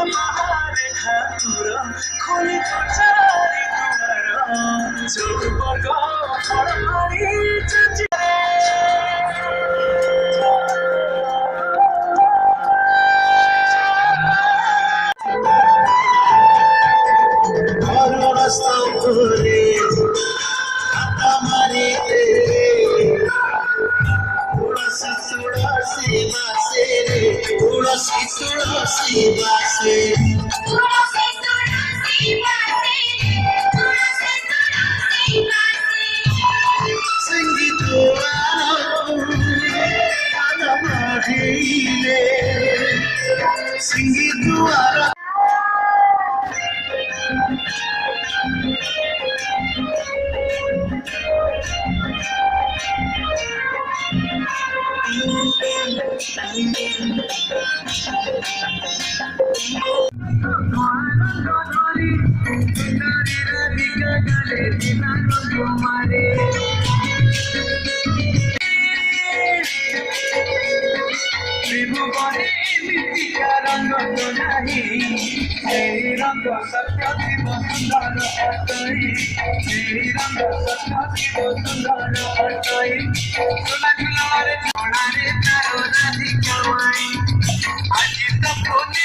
ମହାରେଖା ତୁର ଖୋଲି ଚାରି ଦୁଆର ଚୋର ବର୍ଗ ଫଳ ମାରି तुलसी बासे संगीत संगीत रंग तो नहीं रंग सत्य शिव सुंदर अटई रंग सत्य शिव सुंदर अटई सोना झुलारे छोड़ा रे तारो राधी कमाई आज तो